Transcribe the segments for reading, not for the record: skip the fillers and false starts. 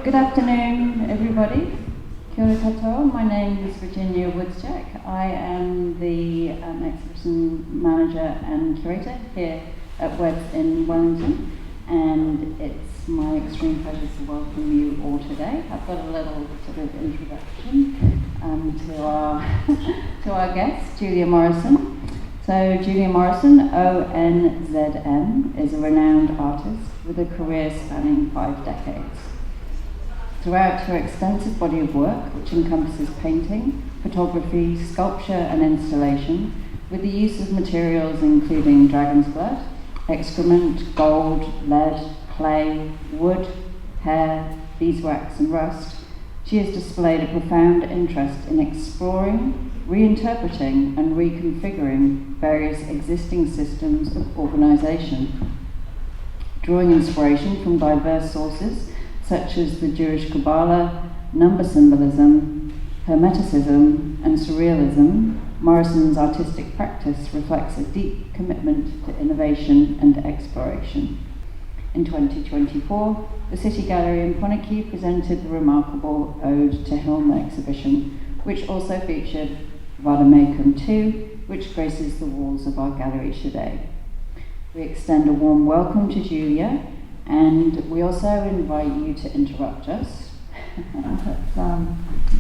Good afternoon, everybody. Kia ora katoa. My name is Virginia Woodsjack. I am the exhibition manager and curator here at Webb in Wellington, and it's my extreme pleasure to welcome you all today. I've got a little sort of introduction to our guest, Julia Morison. So Julia Morison, ONZM, is a renowned artist with a career spanning 5 decades. Throughout her extensive body of work, which encompasses painting, photography, sculpture and installation, with the use of materials including dragon's blood, excrement, gold, lead, clay, wood, hair, beeswax and rust, she has displayed a profound interest in exploring, reinterpreting and reconfiguring various existing systems of organisation, drawing inspiration from diverse sources such as the Jewish Kabbalah, number symbolism, Hermeticism and Surrealism. Morison's artistic practice reflects a deep commitment to innovation and exploration. In 2024, the City Gallery in Poneke presented the remarkable Ode to Hilma exhibition, which also featured Vademecum II, which graces the walls of our gallery today. We extend a warm welcome to Julia, and we also invite you to interrupt us. It's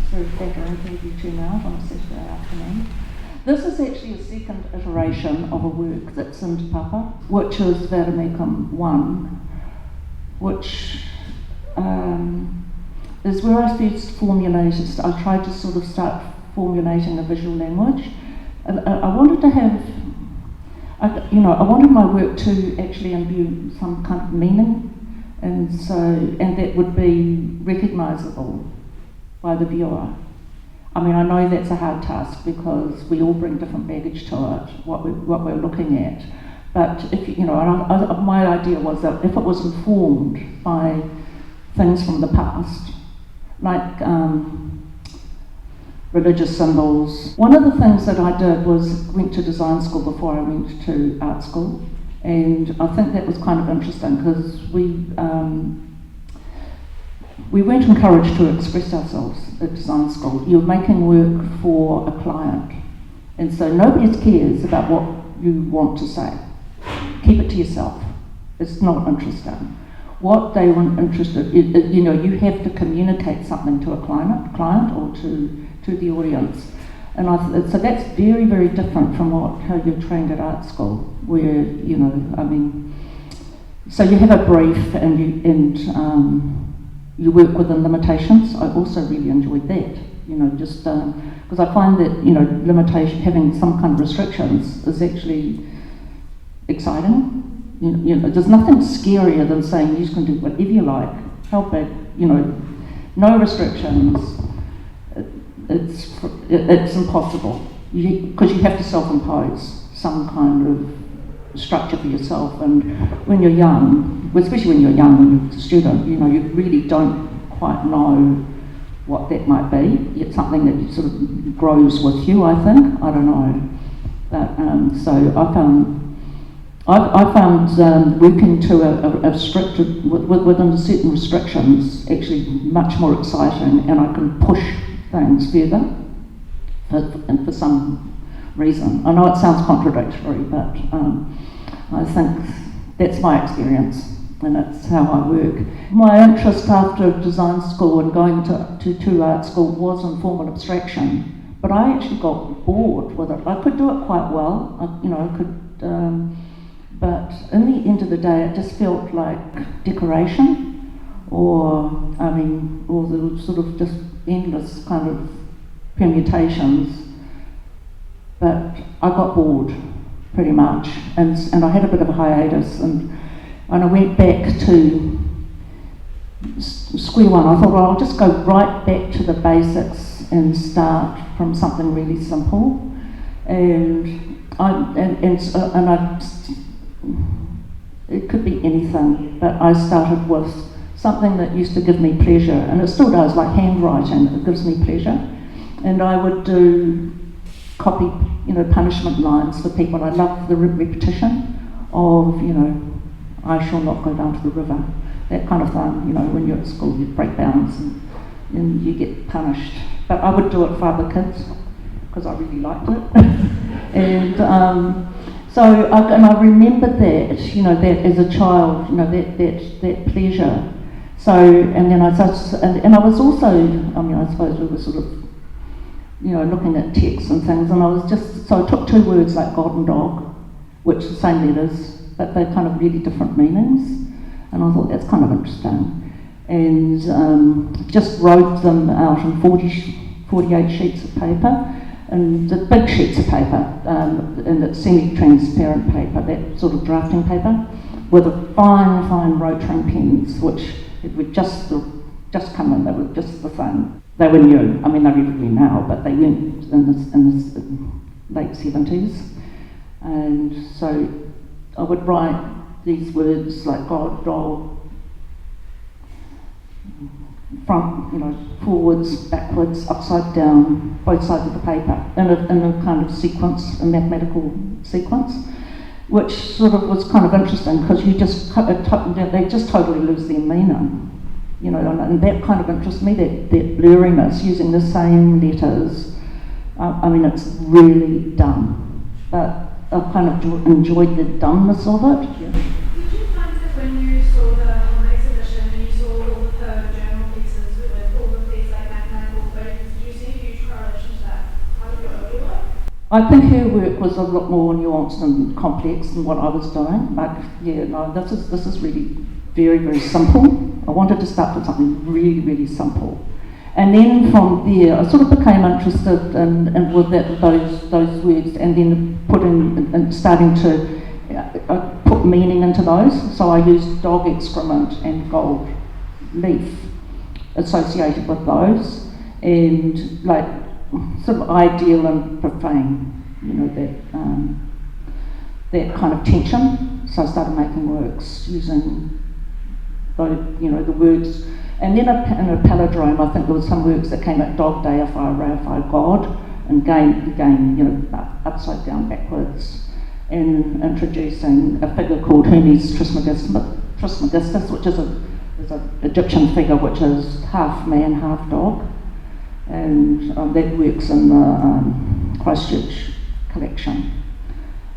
very flattering to have you tune out on a Saturday afternoon. This is actually a second iteration of a work that's in Te Papa, which is Vademecum I, which is where I first formulated. I tried to sort of start formulating a visual language, and I wanted to have, I wanted my work to actually imbue some kind of meaning, and that would be recognisable by the viewer. I mean, I know that's a hard task because we all bring different baggage to it, what we're looking at. But if my idea was that if it was informed by things from the past, like religious symbols. One of the things that I did was went to design school before I went to art school, and I think that was kind of interesting because we weren't encouraged to express ourselves at design school. You're making work for a client, and so nobody cares about what you want to say. Keep it to yourself. It's not interesting. What they want interested, you have to communicate something to a client or to the audience, and so that's very, very different from how you're trained at art school, where so you have a brief and you work within limitations. I also really enjoyed that, just because I find that limitation, having some kind of restrictions, is actually exciting. There's nothing scarier than saying you can do whatever you like. How big, no restrictions. It's impossible because you have to self-impose some kind of structure for yourself. And when you're young, especially when you're a student, you really don't quite know what that might be. It's something that sort of grows with you, I think. I don't know, but so I found working to a restricted within certain restrictions actually much more exciting, and I can push things further for some reason. I know it sounds contradictory, but I think that's my experience, and that's how I work. My interest after design school and going to art school was in formal abstraction, but I actually got bored with it. I could do it quite well, I could, but in the end of the day, it just felt like decoration, or the sort of just endless kind of permutations. But I got bored pretty much, and I had a bit of a hiatus, and I went back to square one. I thought, well, I'll just go right back to the basics and start from something really simple, it could be anything, but I started with something that used to give me pleasure, and it still does, like handwriting. It gives me pleasure, and I would do copy, punishment lines for people. I love the repetition of, I shall not go down to the river, that kind of thing. You know, when you're at school, you break bounds and you get punished. But I would do it for other kids because I really liked it. And I remembered that, you know, that as a child, you know, that pleasure. So, and then I was also, I mean, I suppose we were sort of, you know, looking at texts and things, and so I took two words like God and dog, which are the same letters, but they're kind of really different meanings, and I thought that's kind of interesting. And just wrote them out in 48 sheets of paper, and the big sheets of paper, and it's semi-transparent paper, that sort of drafting paper, with a fine rotary pens, which it would just come in, they were just the thing. They were new, I mean they're everywhere now, but they weren't in the late 70s. And so I would write these words like God, dog, front, you know, forwards, backwards, upside down, both sides of the paper, in a kind of sequence, a mathematical sequence, which sort of was kind of interesting because they just totally lose their meaning, you know, and that kind of interests me, that blurriness, using the same letters. I mean, it's really dumb, but I've kind of enjoyed the dumbness of it. Yeah. Did you find that when you saw the exhibition and you saw all of her journal pieces with all of these like mathematical equations, did you see a huge correlation to that part of your earlier work? I think her work was a lot more nuanced and complex than what I was doing. Like, yeah, no, this is really very simple. I wanted to start with something really simple. And then from there, I sort of became interested in with those words, and then starting to put meaning into those. So I used dog excrement and gold leaf associated with those, and like sort of ideal and profane, you know, that kind of tension. So I started making works using the words. And then in a palindrome, I think there was some works that came at dog, deify, reify, God, and again, you know, upside down, backwards, and introducing a figure called Hermes Trismegistus, which is an Egyptian figure which is half man, half dog, and that works in the Christchurch collection,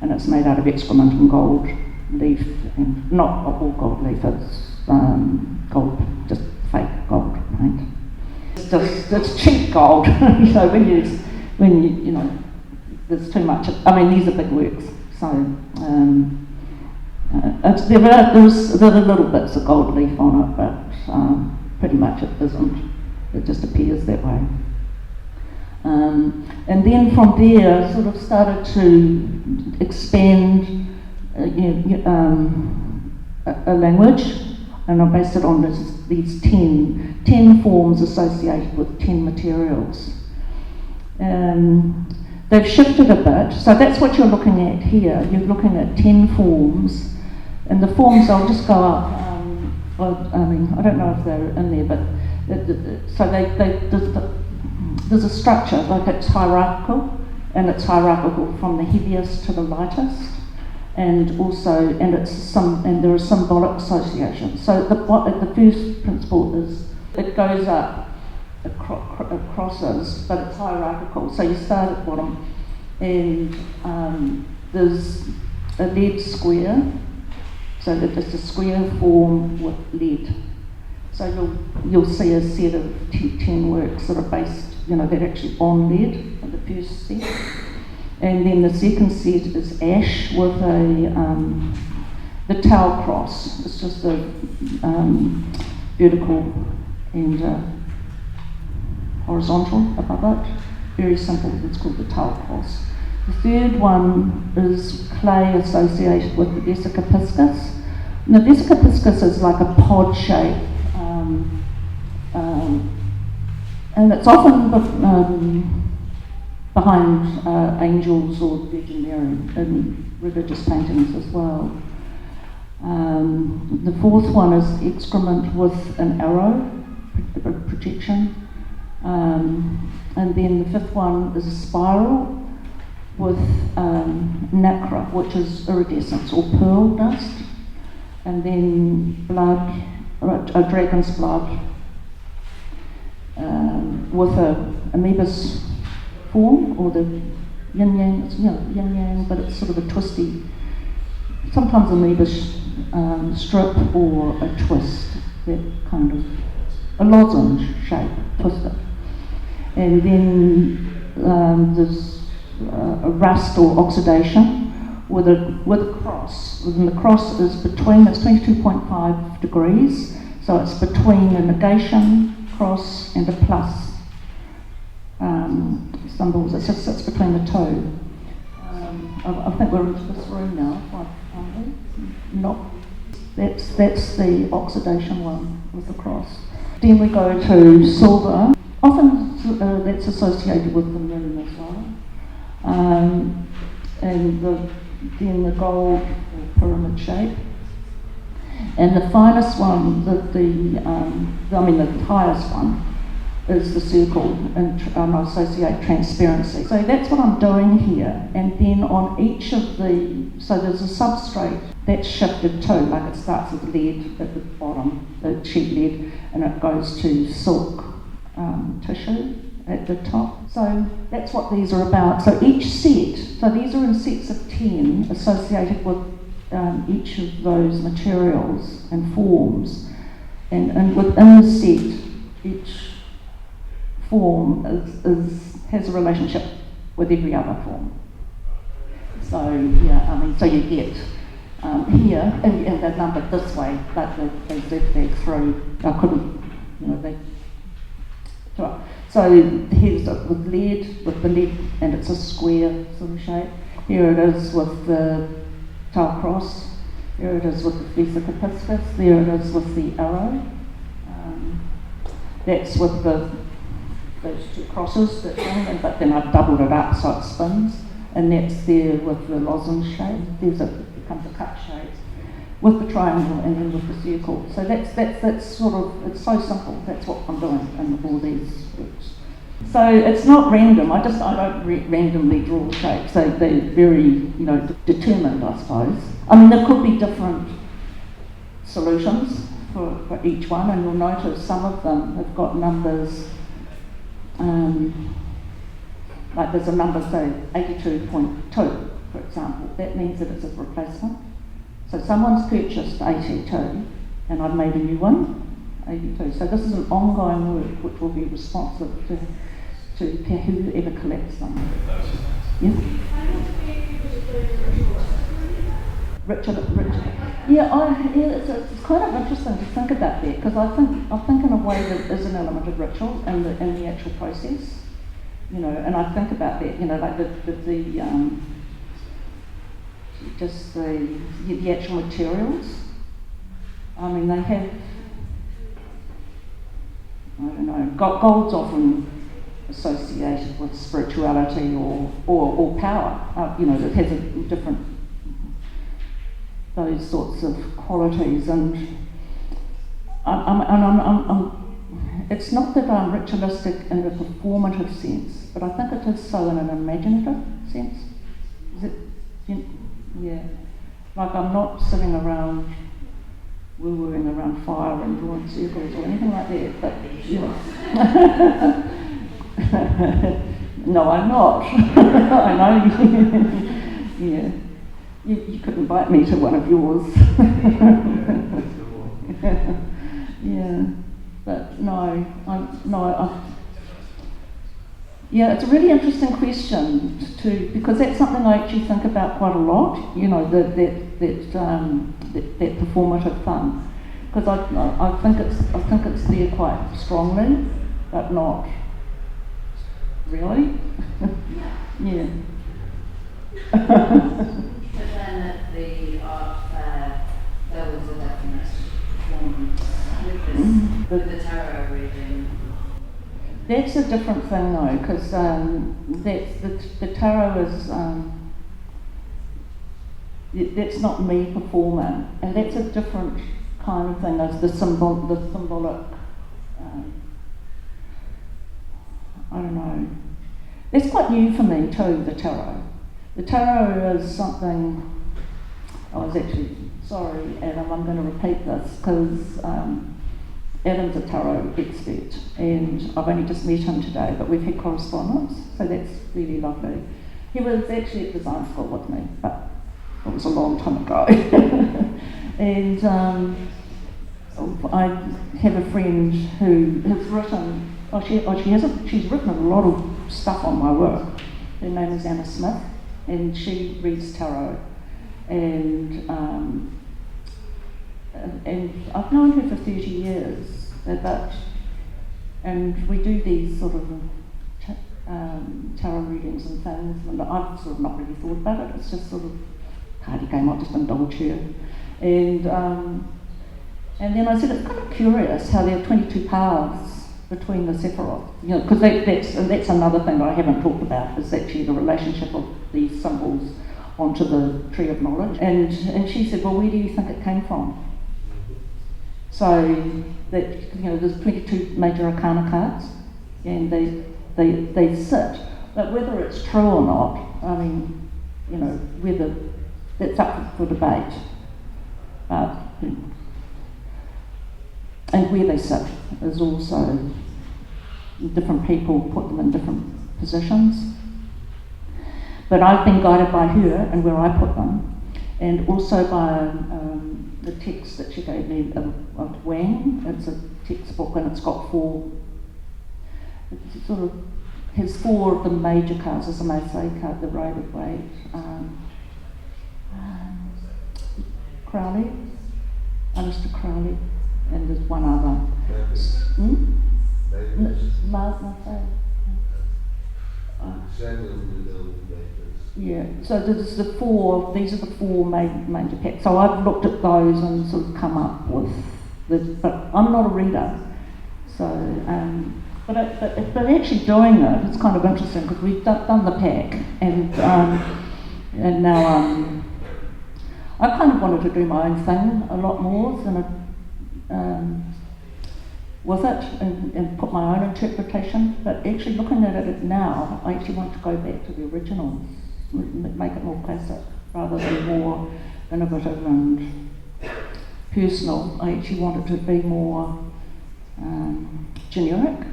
and it's made out of excrement and gold leaf, and not all gold leaf, it's gold, just fake gold paint. It's cheap gold, you know, when you know, there's too much. I mean, these are big works, so there are little bits of gold leaf on it, but pretty much it isn't. It just appears that way. And then from there, I sort of started to expand a language, and I based it on these 10 forms associated with 10 materials. They've shifted a bit, so that's what you're looking at here. You're looking at 10 forms, and the forms, I'll just go up. I mean, I don't know if they're in there, but so there's a structure, like it's hierarchical, and it's hierarchical from the heaviest to the lightest. And also, and there are symbolic associations. So the first principle is it goes up crosses, but it's hierarchical. So you start at the bottom, and there's a lead square. So that it's a square form with lead. So you'll see a set of 10 works that are based, you know, they're actually on lead in the first set. And then the second set is ash with the tau cross. It's just a vertical and horizontal above it. Very simple, it's called the tau cross. The third one is clay associated with the vesica piscis. And the vesica piscis is like a pod shape, and it's often behind angels or Virgin Mary in religious paintings as well. The fourth one is excrement with an arrow, projection. And then the fifth one is a spiral with nacre, which is iridescence or pearl dust. And then blood, a dragon's blood with a amoebas form, or the yin yang. It's, you know, yin yang, but it's sort of a twisty, sometimes amoeba strip or a twist, that kind of a lozenge shape, twisted. And then there's a rust or oxidation with a cross. And the cross is between, it's 22.5 degrees, so it's between a negation cross and a plus symbols. It sits between the two. I think we're into this room now, aren't we? No. That's the oxidation one with the cross. Then we go to silver. Often that's associated with the moon as well. And then the gold pyramid shape. And the finest one, the highest one, is the circle, and I associate transparency. So that's what I'm doing here. And then on each of so there's a substrate that's shifted too, like it starts with lead at the bottom, the sheet lead, and it goes to silk tissue at the top. So that's what these are about. So each set, so these are in sets of 10 associated with each of those materials and forms, and within the set, each form has a relationship with every other form. So yeah, so you get here, and they're numbered this way, but they zigzag through. I couldn't, so here's with the lead, and it's a square sort of shape. Here it is with the tau cross. Here it is with the vesica piscis. There it is with the arrow. That's with those two crosses, but then I've doubled it up so it spins, and that's there with the lozenge shape. It becomes a cut shape with the triangle and then with the circle. So that's sort of, it's so simple. That's what I'm doing in all these groups. So it's not random. I don't randomly draw shapes. They're very determined, I suppose. I mean, there could be different solutions for each one, and you'll notice some of them have got numbers. Like there's a number, say 82.2, for example. That means that it's a replacement. So someone's purchased 82, and I've made a new one, 82. So this is an ongoing work which will be responsive to whoever collects them. Yeah. Ritual. Yeah, it's kind of interesting to think about that, because I think in a way that is an element of ritual in the actual process, and I think about that, like the actual materials. I mean, they have, I don't know, gold's often associated with spirituality or power, that has a different, those sorts of qualities, and it's not that I'm ritualistic in a performative sense, but I think it is so in an imaginative sense. Is it? Yeah. Like I'm not sitting around woo-wooing around fire and drawing circles or anything like that, but no, I'm not. I know. Yeah. You could invite me to one of yours. Yeah, but yeah, it's a really interesting question because that's something I actually think about quite a lot. That performative thing, because I think it's there quite strongly, but not really. Yeah. But then at the art fair, there was a definite performance with the tarot reading. That's a different thing though, because the tarot is that's not me performing, and that's a different kind of thing. As the symbolic. I don't know. It's quite new for me too. The tarot is something. I was actually, sorry Adam, I'm going to repeat this because Adam's a tarot expert and I've only just met him today, but we've had correspondence, so that's really lovely. He was actually at design school with me, but it was a long time ago. And I have a friend who has written, she's written a lot of stuff on my work. Her name is Anna Smith, and she reads tarot. And I've known her for 30 years, and we do these sort of tarot readings and things, and I've sort of not really thought about it. It's just sort of party game, I just indulge her. And then I said it's kind of curious how there are 22 paths between the Sephiroth, because that's another thing that I haven't talked about, is actually the relationship of these symbols onto the tree of knowledge. And she said, well, where do you think it came from? So that there's 22 major arcana cards, and they sit. But whether it's true or not, I mean, whether that's up for debate. And where they sit is also, different people put them in different positions. But I've been guided by her and where I put them, and also by the text that she gave me of Wang. It's a textbook and it's got it sort of has 4 of the major cards. There's a Maasai card, the Rider Waite, Crowley, Alistair Crowley, and there's one other. Yeah, so there's these are the 4 major packs. So I've looked at those and sort of come up with but I'm not a reader. So, but actually doing it, it's kind of interesting because we've done the pack, and now I kind of wanted to do my own thing a lot more than with it and put my own interpretation. But actually looking at it now, I actually want to go back to the originals, make it more classic rather than more innovative and personal. I actually want it to be more generic,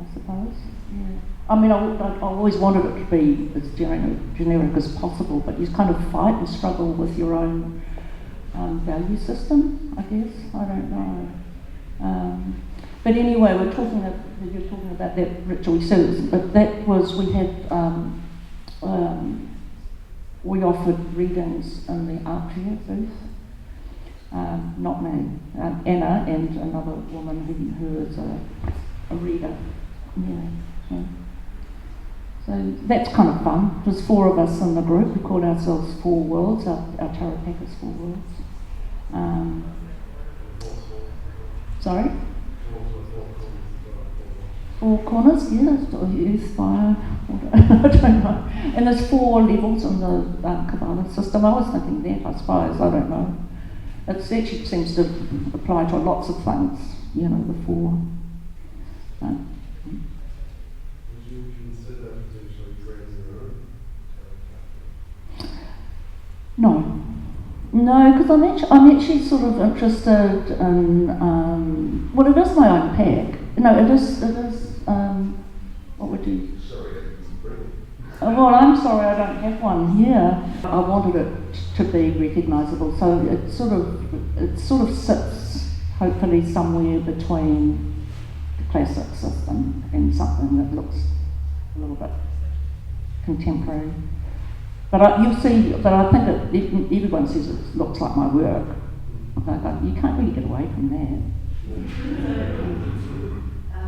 I suppose. Yeah. I mean, I always wanted it to be as generic as possible, but you kind of fight and struggle with your own value system, I guess. I don't know. But anyway, you're talking about that ritual service, but that was, we offered readings in the Aotearoa booth. Not me, Anna and another woman who is a reader. Yeah. So that's kind of fun. There's 4 of us in the group. We called ourselves 4 Worlds. Our tarot pack is 4 Worlds. Sorry? 4 corners, yes, earth, fire, water, I don't know. And there's 4 levels in the Kabbalah system. I was thinking that, I suppose, I don't know. It actually seems to apply to lots of things, the 4. Would you consider potentially creating your own? No, because I'm actually sort of interested in, well, it is my own pack. No, it is, what would you? Sorry, brilliant. Well, I'm sorry I don't have one here. I wanted it to be recognisable, so it sort of sits hopefully somewhere between the classic system and something that looks a little bit contemporary. But you'll see, but I think everyone says it looks like my work. You can't really get away from that.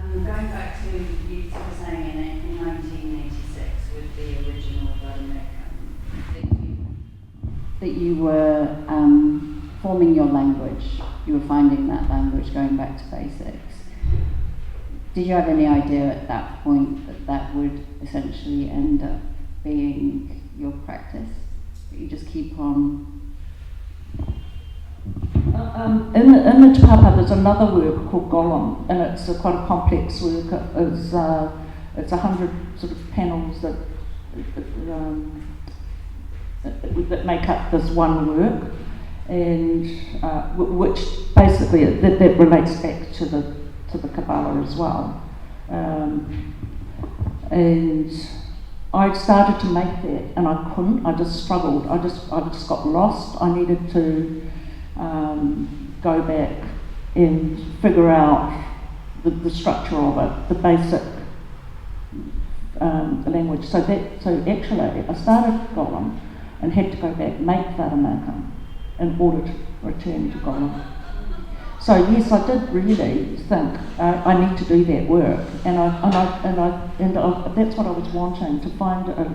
Going back to, you were saying in 1986 with the original Vademecum, that you were forming your language, you were finding that language, going back to basics. Did you have any idea at that point that would essentially end up being your practice? That you just keep on? In the Te Papa there's another work called Golem, and it's quite a complex work. It's 100 sort of panels that make up this one work, and which basically that relates back to the Kabbalah as well. And I started to make that, and I couldn't. I just struggled. I just got lost. I needed to go back and figure out the structure of it, the basic language. So actually, I started Golem and had to go back, make Vademecum in order to return to Golem. So yes, I did really think I need to do that work, and that's what I was wanting, to find a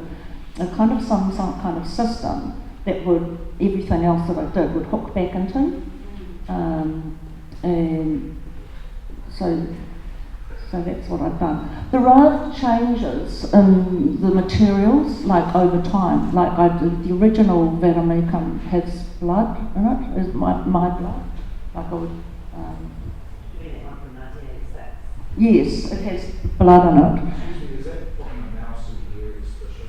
kind of some kind of system that would, everything else that I did would hook back into, and so that's what I've done. There are changes in the materials, like over time. Like the original Vademecum has blood in it, is my blood. Like I would. Yes, it has blood in it. Is that from the mouse and the ear expression?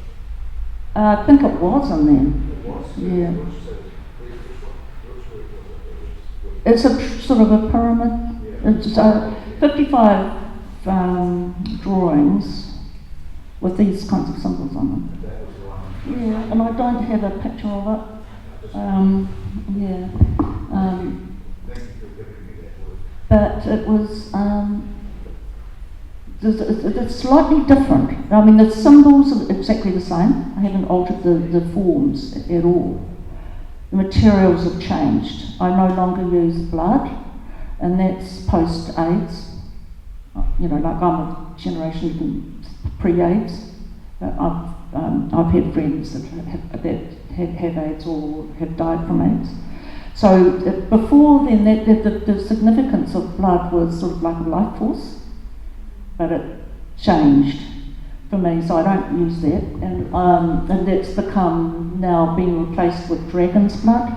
I think it was in there. It was? Yeah. Which work was it? It's a sort of a pyramid. Yeah. It's 55 drawings with these kinds of symbols on them. That was the one. Yeah, and I don't have a picture of it. Yeah. Thank you for giving me that word. But it was, it's slightly different. I mean, the symbols are exactly the same. I haven't altered the forms at all. The materials have changed. I no longer use blood, and that's post-AIDS. You know, like I'm a generation pre-AIDS. I've had friends that have AIDS or have died from AIDS. So before then, the significance of blood was sort of like a life force, but it changed for me, so I don't use that, and that's become now being replaced with dragon's blood,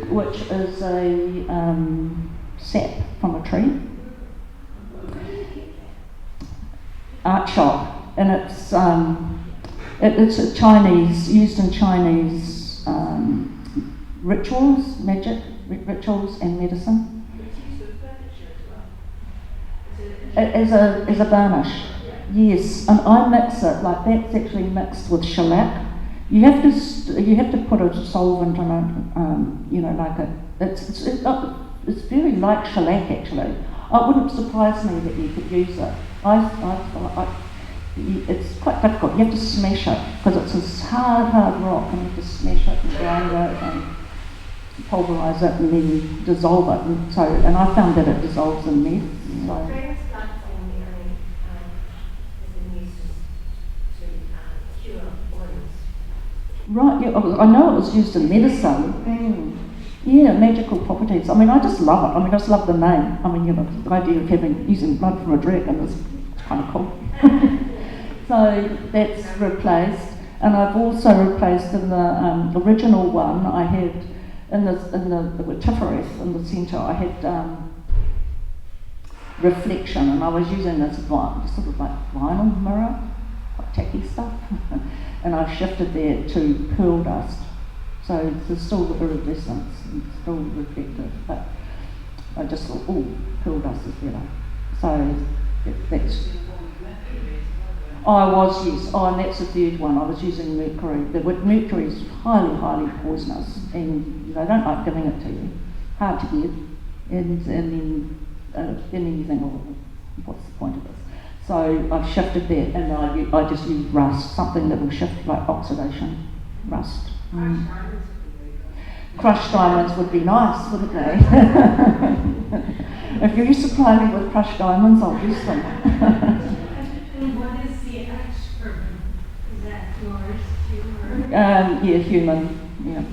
which is a sap from a tree. Art shop, and it's a Chinese, used in Chinese rituals, magic rituals and medicine. As a varnish, yes, and I mix it, like that's actually mixed with shellac. You have to put a solvent in it, you know, like it's very like shellac actually. It wouldn't surprise me that you could use it. It's quite difficult. You have to smash it because it's this hard rock, and you have to smash it and grind it and pulverise it and then dissolve it. And I found that it dissolves in meth. So. Dragon's blood only has been used to cure boils. Right, yeah, I know it was used in medicine. Yeah, magical properties. I mean, I just love it. I mean, I just love the name. I mean, you know, the idea of using blood from a dragon is kind of cool. So that's replaced, and I've also replaced in the original one. I had in the Tiferet in the centre. I had reflection, and I was using this sort of like vinyl mirror, quite tacky stuff, and I've shifted that to pearl dust. So there's still iridescence and still reflective, but I just thought, oh, pearl dust is better. So that's. I was, yes. Oh, and that's the third one. I was using mercury. Mercury is highly poisonous, and they don't like giving it to you. Hard to get, and then you think, oh, what's the point of this? So I've shifted that, and I just use rust, something that will shift like oxidation, rust. Crushed diamonds would be nice, wouldn't they? If you supply me with crushed diamonds, I'll use them. What is the ash urban? Is that yours, human? Yeah, human. Yeah.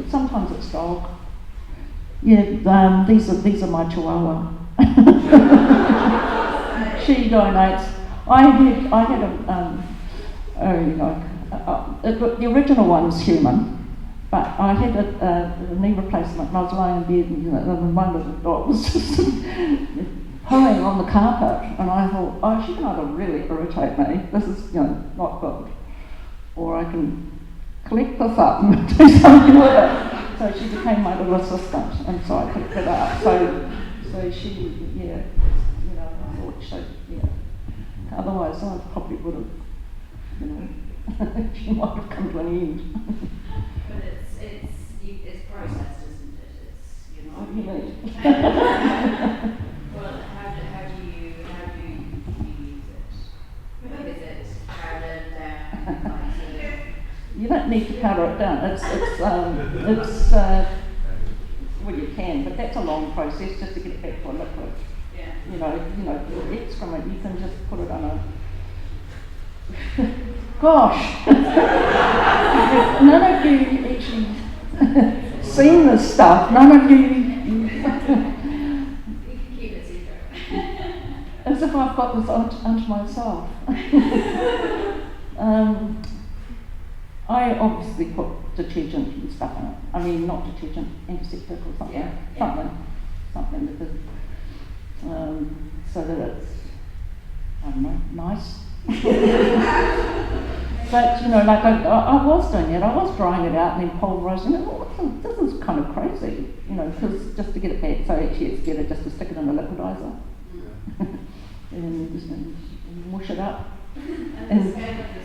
Sometimes it's dog. Yeah, these are my Chihuahua. She donates. I had the original one was human, but I had a knee replacement, and I was lying in bed, and my little dog was just pooing on the carpet, and I thought, oh, she can either really irritate me, this is not good, or I can collect this up and do something with it. So she became my little assistant, and so I picked it up. So she, yeah, you know, I thought she, yeah. Otherwise, I probably would have, you know, she might have come to an end. But it's processed, isn't it? It's, you know. What do you mean? Well, how do you use it? Is it powdered down? Like, so that You don't need to powder it down. It's well, you can, but that's a long process just to get it back to a liquid. yeah. You know, the excrement, you can just put it on a. Gosh, none of you actually seen this stuff. None of you. You can keep it secret. As if I've got this unto myself. I obviously put detergent and stuff in it. I mean, not detergent, antiseptic or something. Yeah. Something because, so that it's, I don't know, nice. But, you know, like I was doing it. I was drying it out and then pulverising it. Oh, this is kind of crazy, you know, because just to get it back, so actually it's better just to stick it in a liquidizer and mush it up. And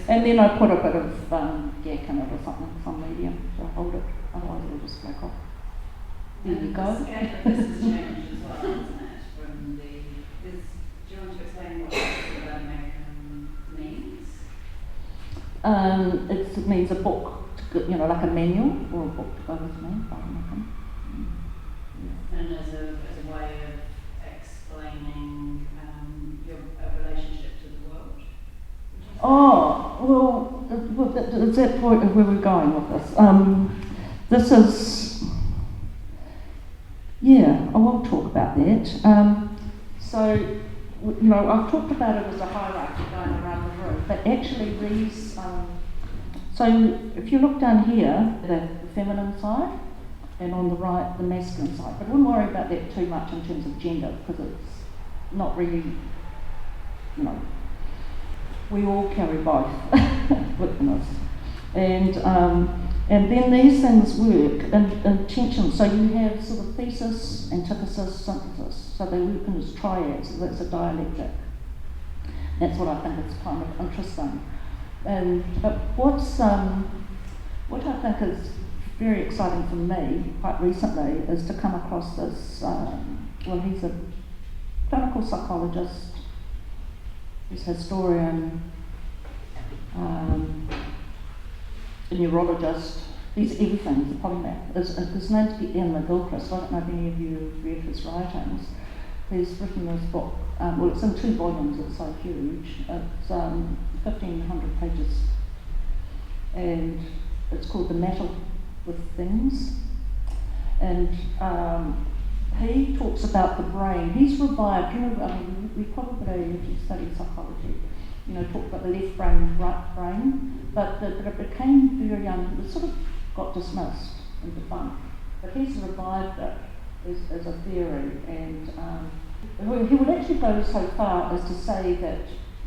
then I put a bit of gack in it or something, some medium to hold it, otherwise it'll just flake off. There you go. The scale of this has changed as well, hasn't it? From the, do you want to explain what the Vademecum means? It means a book, you know, like a manual or a book to go with me. And as a way of explaining your relationship to the world? Oh, well, is that point of where we're going with this? This is, yeah, I will talk about that. So, you know, I've talked about it as a hierarchy going around the room, but actually these, so if you look down here, the feminine side, and on the right, the masculine side. But I wouldn't worry about that too much in terms of gender, because it's not really, you know, we all carry both within us. And then these things work in tension. So you have sort of thesis, antithesis, synthesis. So they work in as triads. So that's a dialectic. That's what I think is kind of interesting. But what I think is very exciting for me, quite recently, is to come across this. Well, he's a clinical psychologist. He's a historian, a neurologist. He's everything. He's a polymath. His name's Ian McGilchrist. I don't know if any of you have read his writings. He's written this book. Well, it's in 2 volumes. It's so huge. It's 1,500 pages, and it's called The Matter with Things. And he talks about the brain. He's revived, you know, I mean, we probably, if you study psychology, you know, talk about the left brain, right brain, but it became very, it sort of got dismissed and debunked. But he's revived it as a theory, and he would actually go so far as to say that,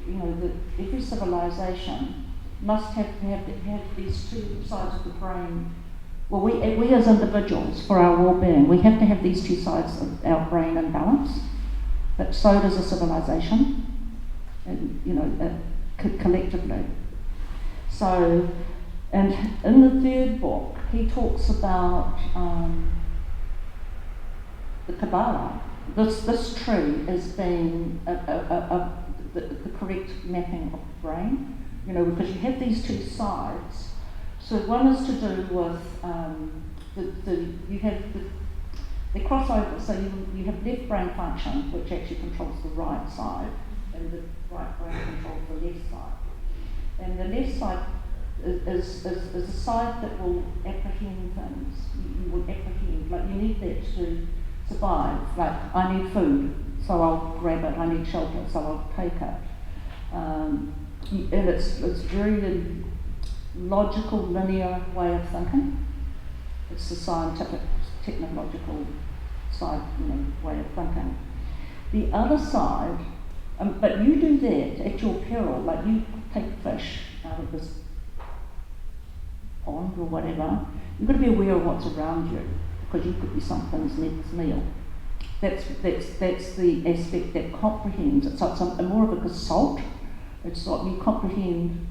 you know, that every civilization must have these 2 sides of the brain. Well, we as individuals, for our well-being, we have to have these 2 sides of our brain in balance, but so does a civilization, and, you know, collectively. So, and in the 3rd book, he talks about the Kabbalah. This tree as being the correct mapping of the brain, you know, because you have these 2 sides. So one is to do with you have the crossover. So you have left brain function, which actually controls the right side, and the right brain controls the left side. And the left side is a side that will apprehend things. You will apprehend, like you need that to survive. Like I need food, so I'll grab it. I need shelter, so I'll take it. And it's very logical, linear way of thinking. It's the scientific, technological side, you know, way of thinking. The other side, but you do that at your peril. Like you take fish out of this pond or whatever, you've got to be aware of what's around you, because you could be something's next meal. That's the aspect that comprehends it. So it's more of a gestalt. It's like you comprehend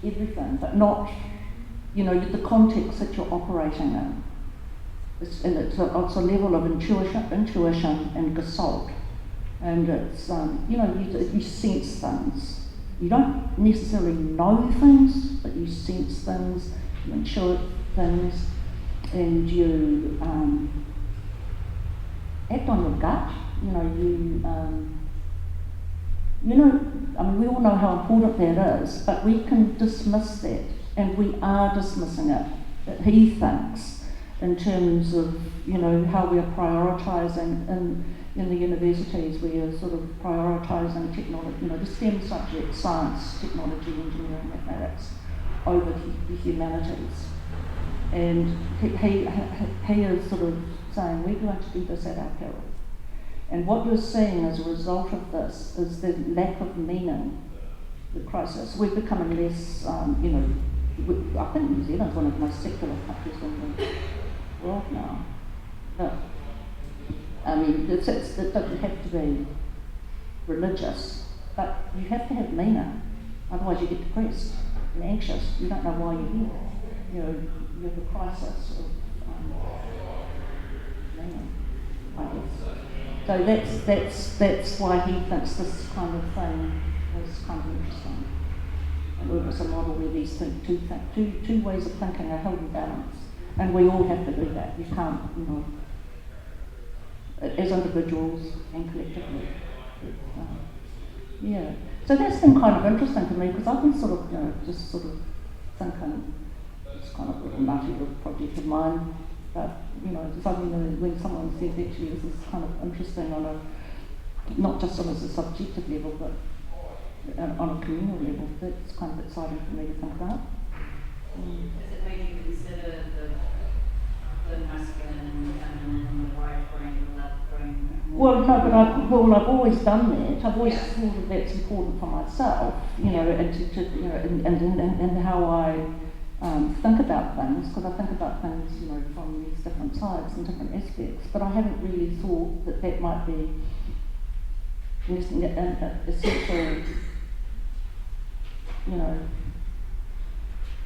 everything, but not, the context that you're operating in. It's a level of intuition and gestalt. And it's, you sense things. You don't necessarily know things, but you sense things, you intuit things, and you act on your gut. We all know how important that is, but we can dismiss that, and we are dismissing it, he thinks, in terms of, how we are prioritising in the universities. We are sort of prioritising technology, the STEM subjects, science, technology, engineering, mathematics, over the humanities. And he is sort of saying, we're going to do this at our peril. And what you're seeing as a result of this is the lack of meaning, the crisis. We're becoming less, I think New Zealand's one of the most secular countries in the world now. But, it doesn't have to be religious, but you have to have meaning. Otherwise you get depressed and anxious. You don't know why you're here. You have a crisis of meaning, I guess. So that's why he thinks this kind of thing is kind of interesting. And it's a model where these two ways of thinking are held in balance, and we all have to do that. You can't, as individuals and collectively. So that's been kind of interesting to me, because I've been sort of, just sort of thinking, it's kind of a little nutty little project of mine, but, suddenly when someone says, actually, this is kind of interesting on a, not just on a subjective level, but on a communal level, that's kind of exciting for me to think about. Does it make you consider the masculine and feminine, the right brain, the left brain? Well, no, but I've always done that. I've always thought that that's important for myself, and how I think about things, because I think about things, from these different sides and different aspects. But I haven't really thought that might be an essential,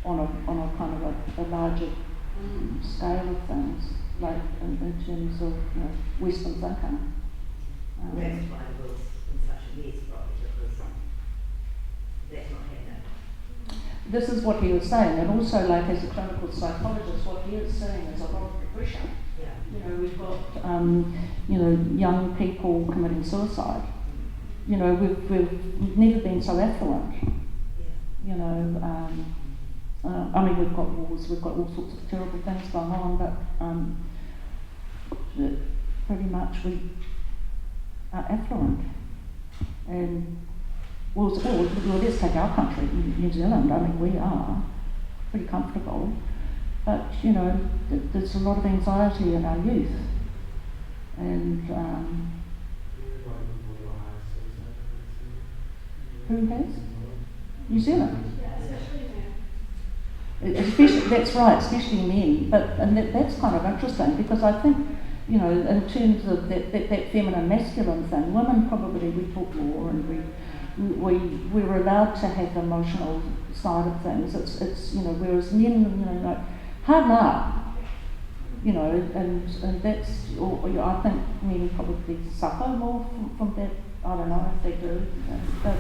on a kind of a larger scale of things, like in terms of Western thinking. That's why it was in such a mess, probably, because that's not happening. This is what he was saying, and also, like, as a clinical psychologist, what he is saying is a lot of depression. Yeah. We've got young people committing suicide. We've never been so affluent. Yeah. We've got wars, we've got all sorts of terrible things going on, but pretty much we are affluent. And well, let's take our country, New Zealand. We are pretty comfortable, but there's a lot of anxiety in our youth, and who has? New Zealand. Especially, that's right, especially men. And that's kind of interesting, because I think, in terms of that feminine masculine thing, women probably, we talk more, and we're allowed to have the emotional side of things. It's whereas men, like, harden up, and that's, I think men probably suffer more from that. I don't know if they do, but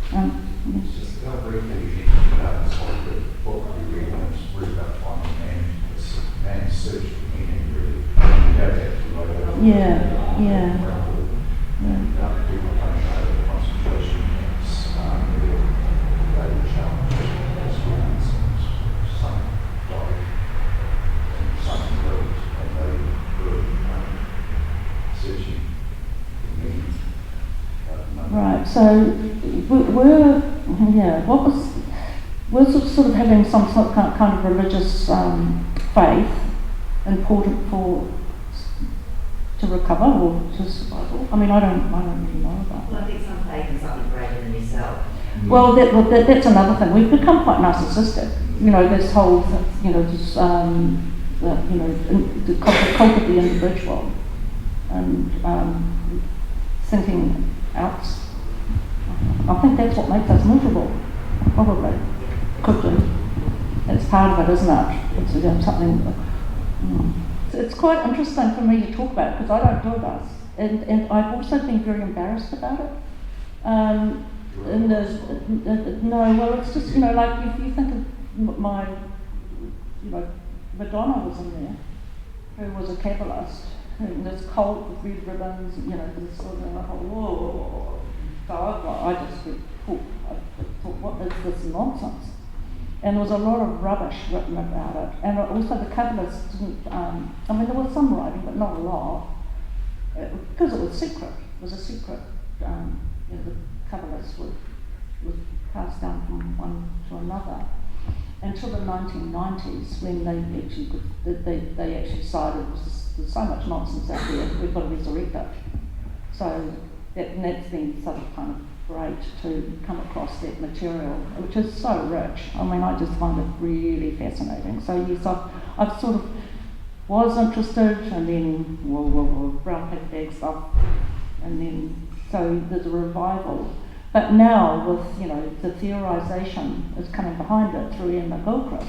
Just how briefly you think about this whole book we read, when it's really about finding man's search for meaning, really. You have that to write yeah. People coming out of the concentration camps, they were challenged as well, and some died, and some lived, and they were searching for meaning. Right, so we're sort of having some sort of kind of religious faith important to recover or to survival. I don't really know about Well, that. I think some faith in something greater than yourself. Well, that's another thing. We've become quite narcissistic. you know, this whole, you know, this, you know, the cult of the individual, and thinking out. I think that's what makes us miserable, probably. Could do. It's part of it, isn't it? It's something. It's quite interesting for me to talk about it because I don't do this, and I've also been very embarrassed about it. And there's, no, well, it's just, you know, like if you think of my, you know, Madonna was in there, who was a Kabbalist, and this cult with red ribbons, you know, this sort of, and I thought, whoa. So I just thought, what is this nonsense? And there was a lot of rubbish written about it. And also the Kabbalists didn't, I mean, there was some writing, but not a lot, because it was secret. It was a secret. You know, the Kabbalists would pass down from one to another until the 1990s, when they actually decided there's so much nonsense out there, we've got to resurrect it. So that's been sort of kind of great to come across that material, which is so rich. I mean, I just find it really fascinating. So yes, I've sort of was interested, and then brown paper bag stuff, and then so there's a revival. But now with, you know, the theorisation is coming behind it through Ian McGilchrist.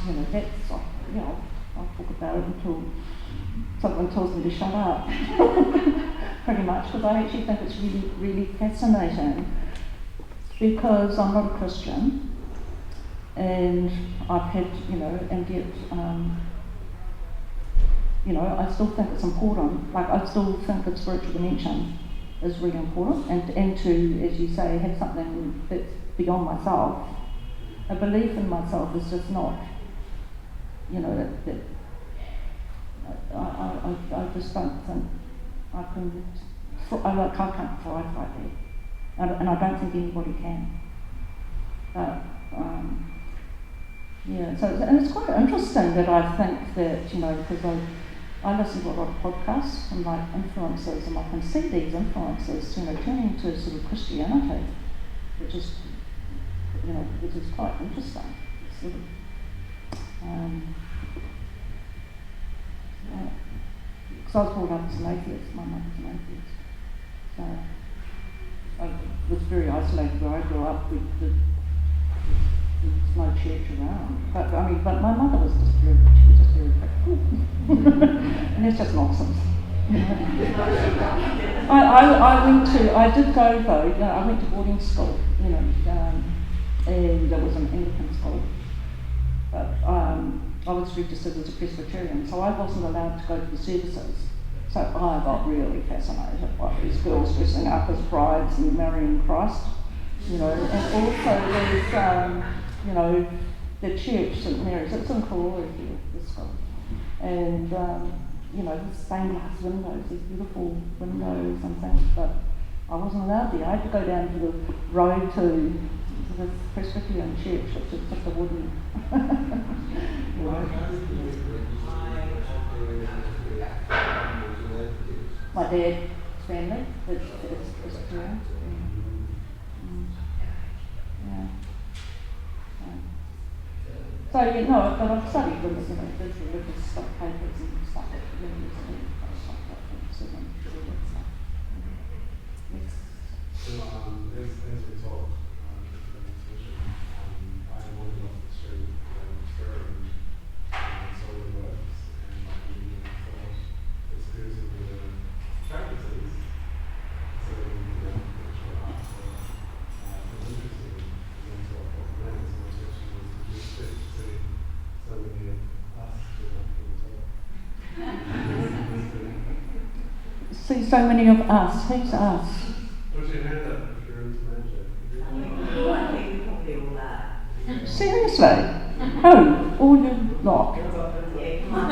You know, that's, you know, I'll talk about it until someone tells me to shut up. Pretty much, because I actually think it's really, really fascinating, because I'm not a Christian, and I've had, you know, and yet, you know, I still think it's important. Like, I still think the spiritual dimension is really important, and to, as you say, have something that's beyond myself. A belief in myself is just not, you know, that I just don't think I can. I can't thrive like that, and I don't think anybody can. But yeah, so and it's quite interesting that I think that, you know, because I listen to a lot of podcasts and like influences, and I can see these influences, you know, turning to sort of Christianity, which is, you know, which is quite interesting. It's sort of, because I was brought up as an atheist, my mother's an atheist. So I was very isolated where I grew up. There's no church around. But I mean, but my mother was just very practical. And it's just nonsense. You know? I did go though, you know, I went to boarding school, you know, and there was an Anglican school. But I was registered as a Presbyterian, so I wasn't allowed to go to the services. So I got really fascinated by these girls dressing up as brides and marrying Christ, you know, and also there's, you know, the church, St Mary's, it's in Cordially here, this school, and, you know, the stained glass windows, these beautiful windows and things, but I wasn't allowed there. I had to go down to the road to the Presbyterian church, which is just a wooden, you know. My dad's family, it's Presbyterian. Yeah. So, you know, but I've studied with, you know, there's religious stuff, papers and stuff at university, stuff like that, so I'm sure that stuff. Yes. So, as we talk, I wandered off the street, staring at solar works, and thought it's because of the practices. So, picture art, was interested in what lens, and my question was, did you expect to see so many of us who are See so many of us. Who's us? Put your hand up if you're into magic. Well, I think we probably all are. Seriously? Who? All you lot? Yeah, come on,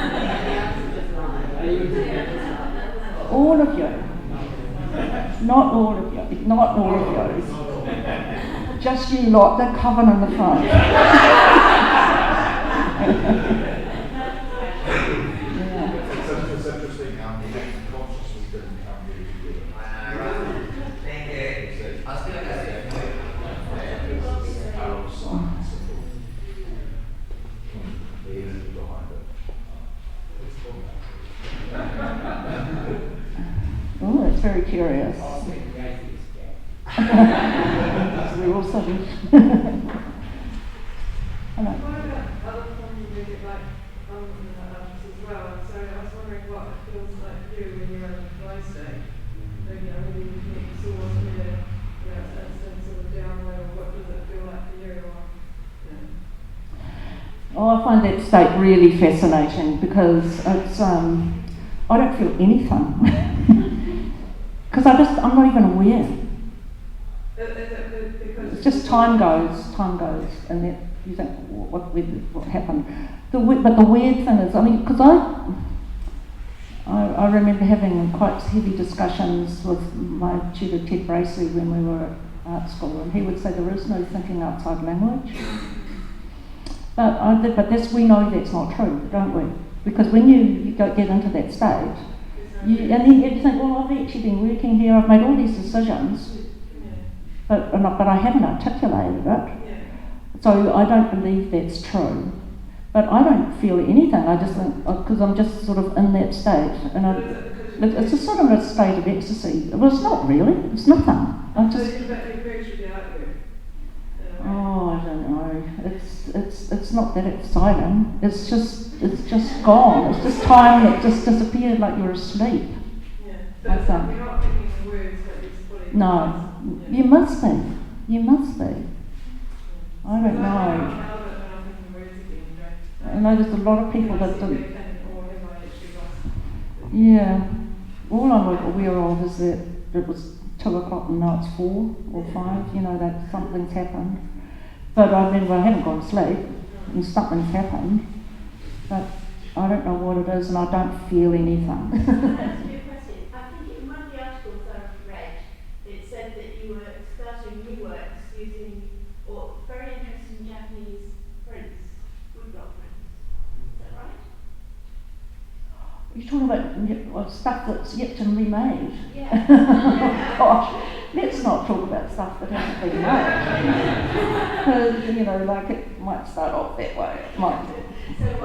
just lie. All of you. Not all of you. Not all of you. Just you lot, that coven in the front. It's interesting how the consciousness didn't come here together. Thank you. I was going to say, Power of science. very curious. I'll speak the atheist, Jack. We're all sudden. I know. What about other forms of music, like artists as well? So I was wondering what it feels like for you when you're in a flow state. Maybe, maybe you can source where, it's sort of download, or what does it feel like for you? Oh, I find that state really fascinating because it's, I don't feel anything. Because I'm not even aware. It's just time goes, and then you think, what happened? But the weird thing is, because I remember having quite heavy discussions with my tutor Ted Bracey when we were at art school, and he would say there is no thinking outside language. But we know that's not true, don't we? Because when you get into that state, and then you think, well, I've actually been working here, I've made all these decisions, but I haven't articulated it. So I don't believe that's true. But I don't feel anything. I just think, because I'm just sort of in that state, and it's just sort of a state of ecstasy. Well, it's not really. It's nothing. Oh, I don't know. It's not that exciting. It's just gone. It's just time that just disappeared like you're asleep. Yeah. So you're not thinking the words, but you're just putting. No, you must be. You must be. I don't know. I know there's a lot of people that don't. Yeah. All I'm aware of is that it was 2 o'clock and now it's 4 or 5. You know that something's happened. But I haven't gone to sleep and something's happened. But I don't know what it is and I don't feel anything. Can I ask you a question? I think in one of the articles I've read, it said that you were starting new works using, or very interesting Japanese prints, woodblock prints. Is that right? You're talking about stuff that's yet to be made. Yeah. Gosh, let's not talk about stuff that hasn't been made. Because, like it might start off that way, it might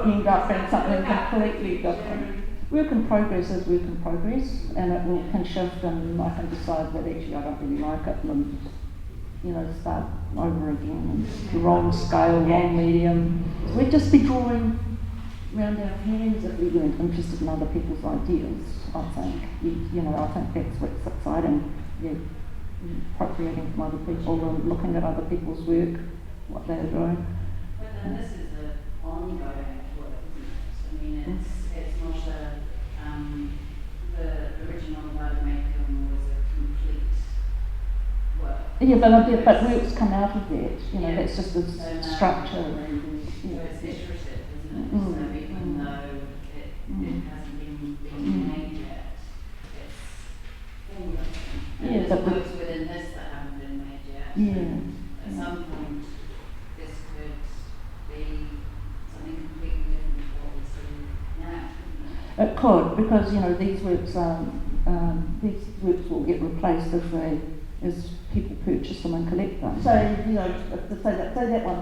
end up in something completely different. Work in progress is work in progress, and it can shift, and I can decide that actually I don't really like it, and start over again. And the wrong scale, wrong medium. So we'd just be drawing around our hands if we weren't interested in other people's ideas. I think, I think that's what's exciting. Yeah, appropriating from other people and looking at other people's work, what they're doing. But then this is an ongoing work, isn't it? I mean, it's not the original Vademecum was a complete work. Yeah, but works come out of that. That's just the structure. So it's iterative, isn't it? So even though it hasn't been made yet, it's formulating. And Yeah, there's works within this that haven't been made yet. Yeah. At some point, this could be something completely different to what we see now. It could, because these works will get replaced as people purchase them and collect them. So say that one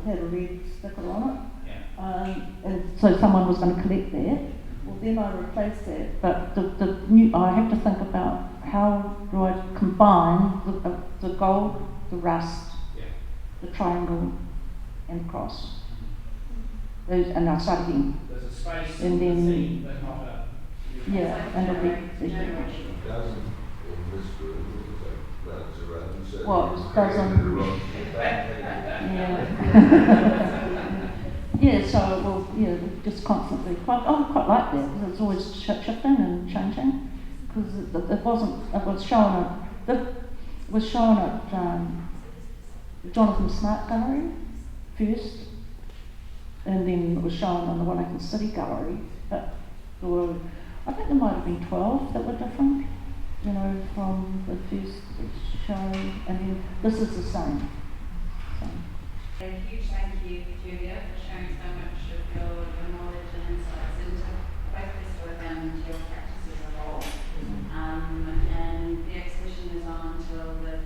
had a red sticker on it, and so someone was going to collect that. Well, then I replace that. But I have to think about how do I combine the gold, the rust, the triangle, and cross. And I start again. There's a space And then- in the theme, but not a... Yeah, and it'll be. Doesn't in this group, that's around, so What, doesn't? Yeah. Yeah, so just constantly. I quite like that because it's always shifting and changing. Because it was shown at Jonathan Smart Gallery first, and then it was shown on the Wellington City Gallery. But I think there might have been 12 that were different, from the first show, and then this is the same. A huge thank you, Julia, for sharing so much of your knowledge and insights into both this work and your practice as a whole. And the exhibition is on until the